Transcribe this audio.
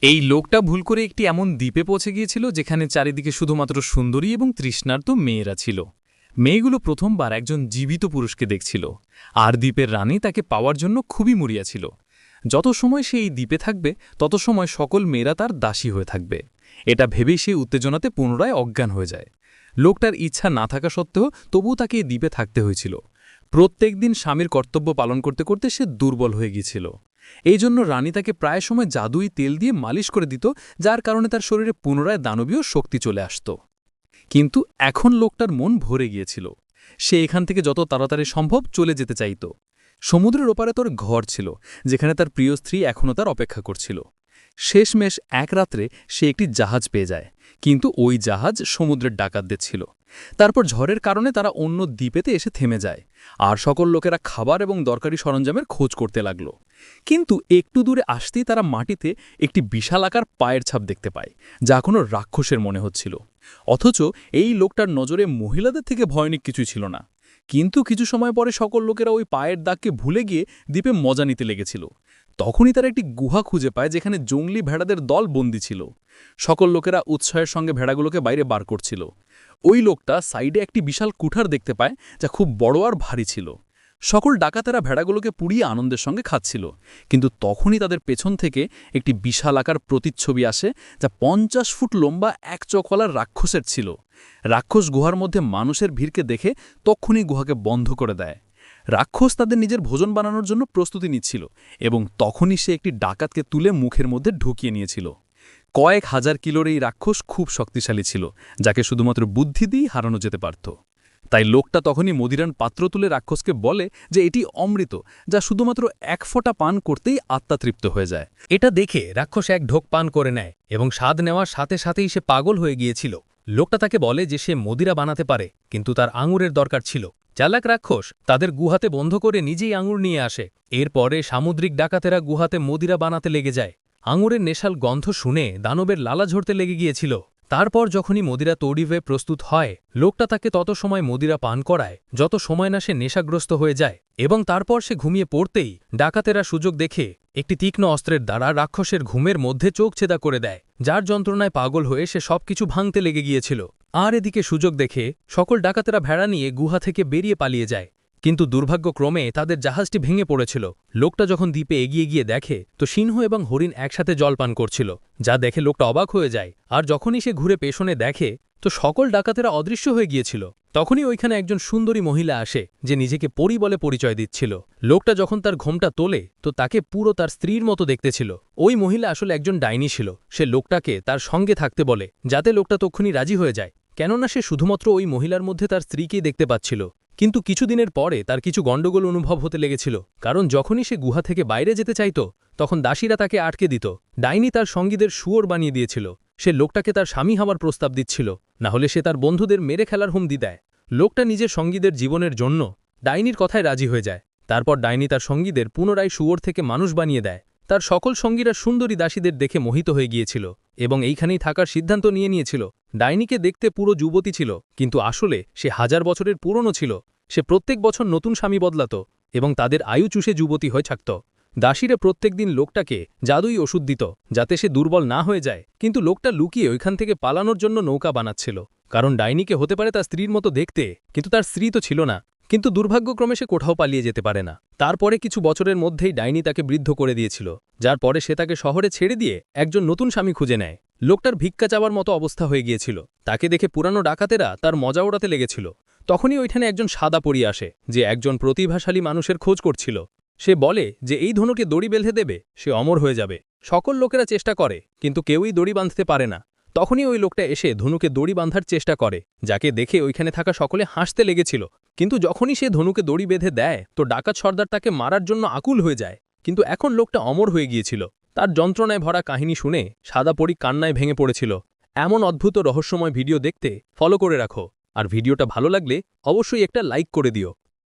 এই লোকটা ভুল করে একটি এমন দ্বীপে পৌঁছে গিয়েছিল যেখানে চারিদিকে শুধুমাত্র সুন্দরী এবং তৃষ্ণার্ত মেয়েরা ছিল। মেয়েগুলো প্রথমবার একজন জীবিত পুরুষকে দেখছিল, আর দ্বীপের রানী তাকে পাওয়ার জন্য খুবই মরিয়া ছিল। যত সময় সে এই দ্বীপে থাকবে তত সময় সকল মেয়েরা তার দাসী হয়ে থাকবে। এটা ভেবেই সে উত্তেজনাতে পুনরায় অজ্ঞান হয়ে যায়। লোকটার ইচ্ছা না থাকা সত্ত্বেও তবুও তাকে এই দ্বীপে থাকতে হয়েছিল। প্রত্যেক দিন স্বামীর কর্তব্য পালন করতে করতে সে দুর্বল হয়ে গিয়েছিল। এই জন্য রানী তাকে প্রায় সময় জাদুই তেল দিয়ে মালিশ করে দিত, যার কারণে তার শরীরে পুনরায় দানবীয় শক্তি চলে আসত। কিন্তু এখন লোকটার মন ভরে গিয়েছিল। সে এখান থেকে যত তাড়াতাড়ি সম্ভব চলে যেতে চাইত। সমুদ্রের ওপারে তোর ঘর ছিল, যেখানে তার প্রিয় স্ত্রী এখনও তার অপেক্ষা করছিল। শেষমেশ এক রাত্রে সে একটি জাহাজ পেয়ে যায়, কিন্তু ওই জাহাজ সমুদ্রের ডাকাতদের ছিল। তারপর ঝড়ের কারণে তারা অন্য দ্বীপেতে এসে থেমে যায়, আর সকল লোকেরা খাবার এবং দরকারি সরঞ্জামের খোঁজ করতে লাগল। কিন্তু একটু দূরে আসতেই তারা মাটিতে একটি বিশালাকার পায়ের ছাপ দেখতে পায়, যা কোনো রাক্ষসের মনে হচ্ছিল। অথচ এই লোকটার নজরে মহিলাদের থেকে ভয়ানক কিছুই ছিল না। কিন্তু কিছু সময় পরে সকল লোকেরা ওই পায়ের দাগকে ভুলে গিয়ে দ্বীপে মজা নিতে লেগেছিল। তখনই তারা একটি গুহা খুঁজে পায়, যেখানে জঙ্গলি ভেড়াদের দল বন্দী ছিল। সকল লোকেরা উৎসাহের সঙ্গে ভেড়াগুলোকে বাইরে বার করছিল। ওই লোকটা সাইডে একটি বিশাল কুঠার দেখতে পায়, যা খুব বড় আর ভারী ছিল। সকল ডাকাতেরা ভেড়াগুলোকে পুড়িয়ে আনন্দের সঙ্গে খাচ্ছিল। কিন্তু তখনই তাদের পেছন থেকে একটি বিশাল আকার প্রতিচ্ছবি আসে, যা 50 ফুট লম্বা এক চোখওয়ালা রাক্ষসের ছিল। রাক্ষস গুহার মধ্যে মানুষের ভিড়কে দেখে তখনই গুহাকে বন্ধ করে দেয়। রাক্ষস তাদের নিজের ভোজন বানানোর জন্য প্রস্তুতি নিচ্ছিল, এবং তখনই সে একটি ডাকাতকে তুলে মুখের মধ্যে ঢুকিয়ে নিয়েছিল। কয়েক হাজার কিলোর এই রাক্ষস খুব শক্তিশালী ছিল, যাকে শুধুমাত্র বুদ্ধি দিয়েই হারানো যেতে পারত। তাই লোকটা তখনই মদিরান পাত্র তুলে রাক্ষসকে বলে যে এটি অমৃত, যা শুধুমাত্র এক ফোঁটা পান করতেই আত্মা তৃপ্ত হয়ে যায়। এটা দেখে রাক্ষস এক ঢোক পান করে নেয় এবং স্বাদ নেওয়ার সাথে সাথেই সে পাগল হয়ে গিয়েছিল। লোকটা তাকে বলে যে সে মদিরা বানাতে পারে, কিন্তু তার আঙুরের দরকার ছিল। চালাক রাক্ষস তাদের গুহাতে বন্ধ করে নিজেই আঙুর নিয়ে আসে। এরপরে সামুদ্রিক ডাকাতেরা গুহাতে মদিরা বানাতে লেগে যায়। আঙুরের নেশাল গন্ধ শুনে দানবের লালা ঝরতে লেগে গিয়েছিল। তারপর যখনই মদিরা তৈরি হয়ে প্রস্তুত হয়, লোকটা তাকে তত সময় মদিরা পান করায় যত সময় না সে নেশাগ্রস্ত হয়ে যায়, এবং তারপর সে ঘুমিয়ে পড়তেই ডাকাতেরা সুযোগ দেখে একটি তীক্ষ্ণ অস্ত্রের দ্বারা রাক্ষসের ঘুমের মধ্যে চোখ ছেদা করে দেয়, যার যন্ত্রণায় পাগল হয়ে সে সবকিছু ভাঙতে লেগে গিয়েছিল। আর এদিকে সুযোগ দেখে সকল ডাকাতেরা ভেড়া নিয়ে গুহা থেকে বেরিয়ে পালিয়ে যায়। কিন্তু দুর্ভাগ্যক্রমে তাদের জাহাজটি ভেঙে পড়েছিল। লোকটা যখন দ্বীপে এগিয়ে গিয়ে দেখে তো সিংহ এবং হরিণ একসাথে জলপান করছিল, যা দেখে লোকটা অবাক হয়ে যায়। আর যখনই সে ঘুরে পেছনে দেখে তো সকল ডাকাতেরা অদৃশ্য হয়ে গিয়েছিল। তখনই ওইখানে একজন সুন্দরী মহিলা আসে, যে নিজেকে পরী বলে পরিচয় দিচ্ছিল। লোকটা যখন তার ঘোমটা তোলে তো তাকে পুরো তার স্ত্রীর মতো দেখতে ছিল। ওই মহিলা আসলে একজন ডাইনি ছিল। সে লোকটাকে তার সঙ্গে থাকতে বলে, যাতে লোকটা তক্ষুনি রাজি হয়ে যায়, কেননা সে শুধুমাত্র ওই মহিলার মধ্যে তার স্ত্রীকেই দেখতে পাচ্ছিল। কিন্তু কিছুদিনের পরে তার কিছু গণ্ডগোল অনুভব হতে লেগেছিল, কারণ যখনই সে গুহা থেকে বাইরে যেতে চাইত তখন দাসীরা তাকে আটকে দিত। ডাইনি তার সঙ্গীদের শুয়োর বানিয়ে দিয়েছিল। সে লোকটাকে তার স্বামী হওয়ার প্রস্তাব দিচ্ছিল, না হলে সে তার বন্ধুদের মেরে ফেলার হুমকি দেয়। লোকটা নিজের সঙ্গীদের জীবনের জন্য ডাইনির কথায় রাজি হয়ে যায়। তারপর ডাইনি তার সঙ্গীদের পুনরায় শুয়োর থেকে মানুষ বানিয়ে দেয়। তার সকল সঙ্গীরা সুন্দরী দাসীদের দেখে মোহিত হয়ে গিয়েছিল এবং এইখানেই থাকার সিদ্ধান্ত নিয়েছিল। ডাইনিকে দেখতে পুরো যুবতী ছিল, কিন্তু আসলে সে 1000 বছরের পুরনো ছিল। সে প্রত্যেক বছর নতুন স্বামী বদলাত এবং তাদের আয়ু চুষে যুবতী হয়ে থাকত। দাসীরা প্রত্যেক দিন লোকটাকে জাদুই ওষুধ দিত, যাতে সে দুর্বল না হয়ে যায়। কিন্তু লোকটা লুকিয়ে ওইখান থেকে পালানোর জন্য নৌকা বানাচ্ছিল, কারণ ডাইনিকে হতে পারে তার স্ত্রীর মতো দেখতে, কিন্তু তার স্ত্রী তো ছিল না। কিন্তু দুর্ভাগ্যক্রমে সে কোথাও পালিয়ে যেতে পারে না। তারপরে কিছু বছরের মধ্যেই ডাইনি তাকে বৃদ্ধ করে দিয়েছিল, যার পরে সে তাকে শহরে ছেড়ে দিয়ে একজন নতুন স্বামী খুঁজে নেয়। লোকটার ভিক্ষা চাওয়ার মতো অবস্থা হয়ে গিয়েছিল। তাকে দেখে পুরানো ডাকাতেরা তার মজা ওড়াতে লেগেছিল। তখনই ওইখানে একজন সাদা পরী আসে, যে একজন প্রতিভাশালী মানুষের খোঁজ করছিল। সে বলে যে এই ধনুকে দড়ি বেঁধে দেবে, সে অমর হয়ে যাবে। সকল লোকেরা চেষ্টা করে, কিন্তু কেউই দড়ি বাঁধতে পারে না। তখনই ওই লোকটা এসে ধনুকে দড়ি বাঁধার চেষ্টা করে, যাকে দেখে ওইখানে থাকা সকলে হাসতে লেগেছিল। কিন্তু যখনই সে ধনুকে দড়ি বেঁধে দেয় তো ডাকাত সর্দার তাকে মারার জন্য আকুল হয়ে যায়। কিন্তু এখন লোকটা অমর হয়ে গিয়েছিল। তার যন্ত্রণায় ভরা কাহিনী শুনে সাদা পরী কান্নায় ভেঙে পড়েছিল। এমন অদ্ভুত রহস্যময় ভিডিও দেখতে ফলো করে রাখো, আর ভিডিওটা ভালো লাগলে অবশ্যই একটা লাইক করে দিও।